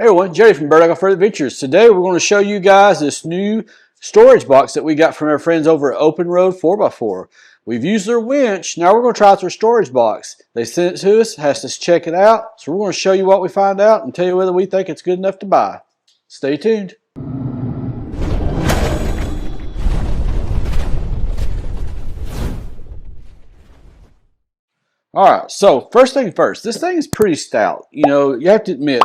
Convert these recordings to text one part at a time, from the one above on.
Hey everyone, Jerry from Bird Further Adventures. Today we're going to show you guys this new storage box that we got from our friends over at OPENROAD 4x4. We've used their winch, now we're going to try out their storage box. They sent it to us, has us check it out, so we're going to show you what we find out and tell you whether we think it's good enough to buy. Stay tuned. Alright, so first thing first, this thing is pretty stout. You know, you have to admit,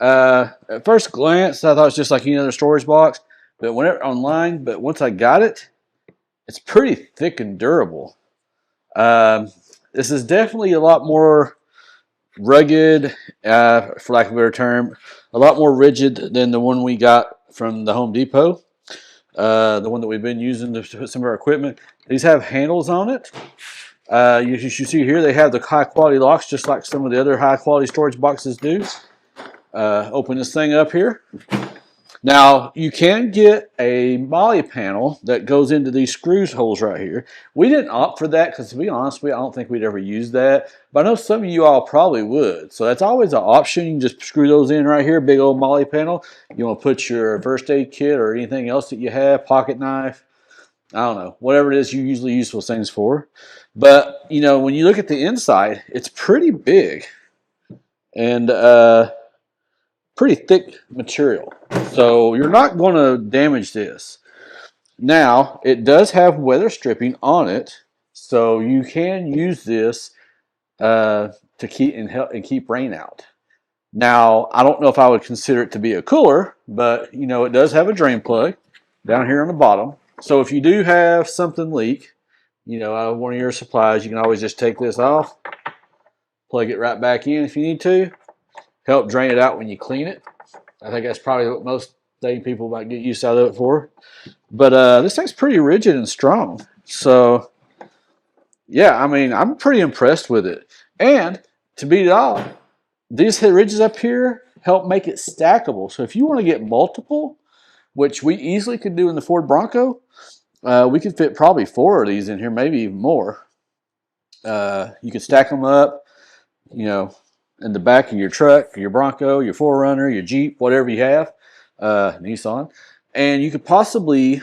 at first glance, I thought it was just like any other storage box, but once I got it, it's pretty thick and durable. This is definitely a lot more rugged, for lack of a better term, a lot more rigid than the one we got from the Home Depot, the one that we've been using to put some of our equipment. These have handles on it. You see here, they have the high quality locks just like some of the other high quality storage boxes do. Open this thing up here. Now you can get a molly panel that goes into these screws holes right here. We didn't opt for that because, to be honest, I don't think we'd ever use that, but I know some of you all probably would, so that's always an option. You can just screw those in right here, big old molly panel. You want to put your first aid kit or anything else that you have, pocket knife, I don't know, whatever it is you usually use those things for. But you know, when you look at the inside, it's pretty big and pretty thick material, so you're not going to damage this. Now it does have weather stripping on it, so you can use this to keep rain out. Now I don't know if I would consider it to be a cooler, but you know, it does have a drain plug down here on the bottom, so if you do have something leak, you know, out of one of your supplies, you can always just take this off, plug it right back in if you need to. Help drain it out when you clean it. I think that's probably what most people might get use out of it for. But this thing's pretty rigid and strong. So, yeah, I mean, I'm pretty impressed with it. And to beat it all, these ridges up here help make it stackable. So if you want to get multiple, which we easily could do in the Ford Bronco, we could fit probably 4 of these in here, maybe even more. You could stack them up, you know, in the back of your truck, your Bronco, your 4Runner, your Jeep, whatever you have, Nissan, and you could possibly,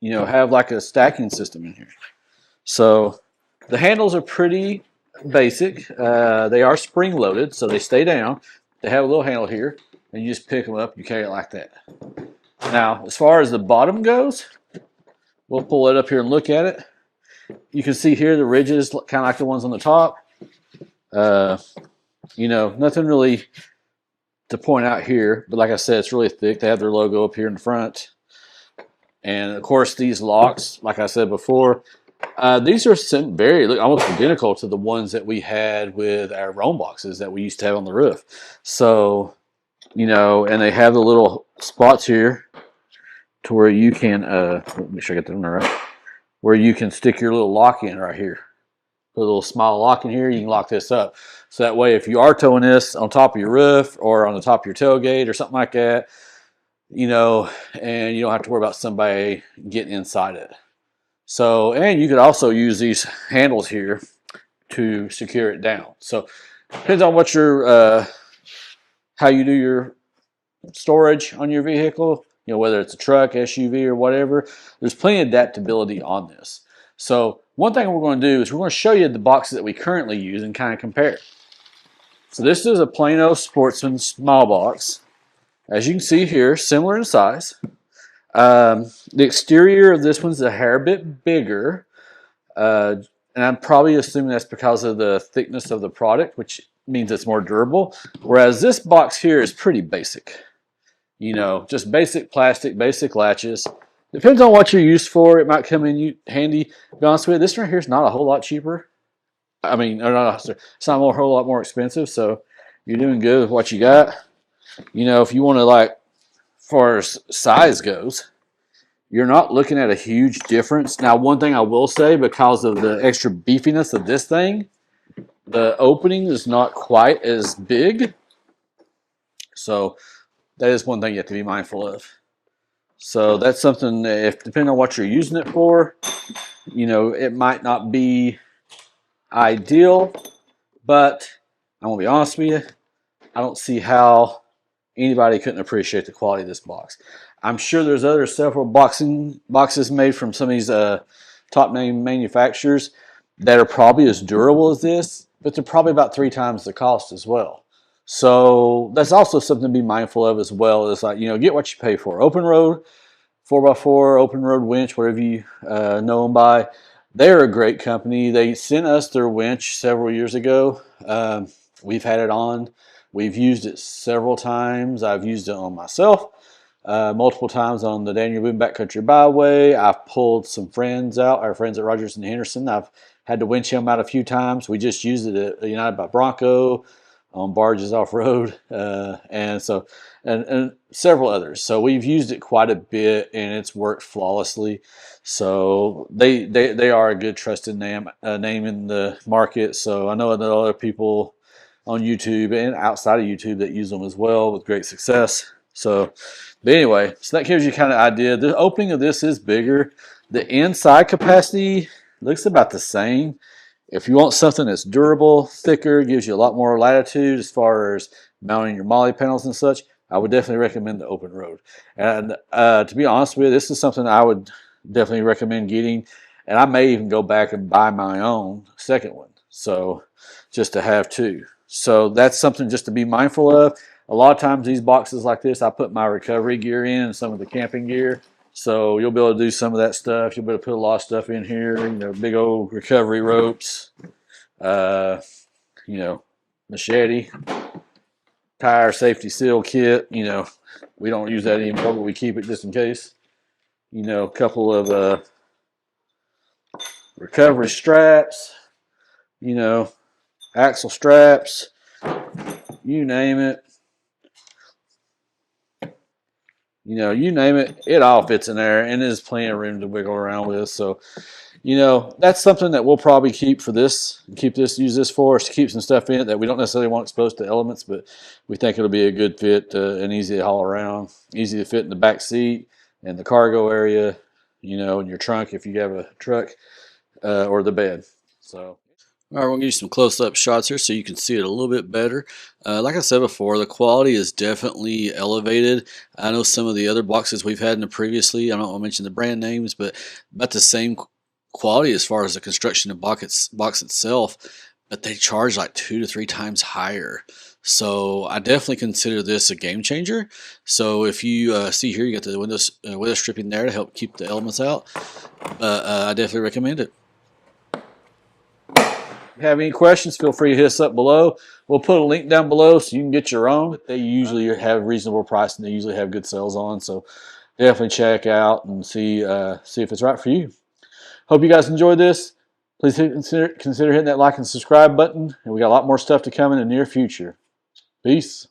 you know, have like a stacking system in here. So the handles are pretty basic. They are spring loaded, so they stay down. They have a little handle here, and you just pick them up, you carry it like that. Now, as far as the bottom goes, we'll pull it up here and look at it. You can see here the ridges, kind of like the ones on the top. You know, nothing really to point out here, but like I said, it's really thick. They have their logo up here in the front. And of course, these locks, like I said before, these are look almost identical to the ones that we had with our Roam boxes that we used to have on the roof. So, you know, and they have the little spots here to where you can, let me make sure I get them right, where you can stick your little lock in right here. Put a little small lock in here, you can lock this up. So that way, if you are towing this on top of your roof or on the top of your tailgate or something like that, you know, and you don't have to worry about somebody getting inside it. So, and you could also use these handles here to secure it down. So, depends on what your, how you do your storage on your vehicle, you know, whether it's a truck, SUV, or whatever. There's plenty of adaptability on this. So, one thing we're going to do is we're going to show you the boxes that we currently use and kind of compare. So this is a plain old Sportsman small box. As you can see here, similar in size. The exterior of this one's a hair bit bigger. And I'm probably assuming that's because of the thickness of the product, which means it's more durable. Whereas this box here is pretty basic. You know, just basic plastic, basic latches. Depends on what you're used for. It might come in handy. To be honest with you, this one here is not a whole lot cheaper. I mean, it's not a whole lot more expensive. So you're doing good with what you got. You know, if you want to, like, as far as size goes, you're not looking at a huge difference. Now, one thing I will say, because of the extra beefiness of this thing, the opening is not quite as big. So that is one thing you have to be mindful of. So that's something that, if depending on what you're using it for, you know, it might not be ideal, but I'm gonna be honest with you, I don't see how anybody couldn't appreciate the quality of this box. I'm sure there's other several boxes made from some of these top name manufacturers that are probably as durable as this, but they're probably about 3 times the cost as well. So that's also something to be mindful of as well. Is like, you know, get what you pay for. OPENROAD 4x4, OPENROAD winch, whatever you know them by. They're a great company. They sent us their winch several years ago. We've had it on. We've used it several times. I've used it on myself multiple times on the Daniel Boone Backcountry Byway. I've pulled some friends out, our friends at Rogers and Henderson. I've had to winch him out a few times. We just used it at United by Bronco on barges off road, and several others. So we've used it quite a bit, and it's worked flawlessly. So they are a good trusted name in the market. So I know that other people on YouTube and outside of YouTube that use them as well with great success. So, but anyway, so that gives you kind of idea. The opening of this is bigger. The inside capacity looks about the same. If you want something that's durable, thicker, gives you a lot more latitude as far as mounting your MOLLE panels and such, I would definitely recommend the OPENROAD. And to be honest with you, this is something I would definitely recommend getting. And I may even go back and buy my own second one. So just to have two. So that's something just to be mindful of. A lot of times these boxes like this, I put my recovery gear in and some of the camping gear. So you'll be able to do some of that stuff. You'll be able to put a lot of stuff in here, you know, big old recovery ropes, you know, machete, tire safety seal kit. You know, we don't use that anymore, but we keep it just in case. You know, a couple of recovery straps, you know, axle straps, you name it. You know, you name it, it all fits in there, and there's plenty of room to wiggle around with. So, you know, that's something that we'll probably keep for this, use this for us to keep some stuff in it that we don't necessarily want exposed to elements, but we think it'll be a good fit and easy to haul around, easy to fit in the back seat and the cargo area, you know, in your trunk if you have a truck or the bed. So. All right, we'll give you some close-up shots here so you can see it a little bit better. Like I said before, the quality is definitely elevated. I know some of the other boxes we've had in the previously, I don't want to mention the brand names, but about the same quality as far as the construction of box itself, but they charge like 2 to 3 times higher. So I definitely consider this a game changer. So if you see here, you got the window stripping there to help keep the elements out. I definitely recommend it. If you have any questions, feel free to hit us up below. We'll put a link down below so you can get your own. They usually have reasonable price and they usually have good sales on. So definitely check out and see if it's right for you. Hope you guys enjoyed this. Please consider hitting that like and subscribe button. And we got a lot more stuff to come in the near future. Peace.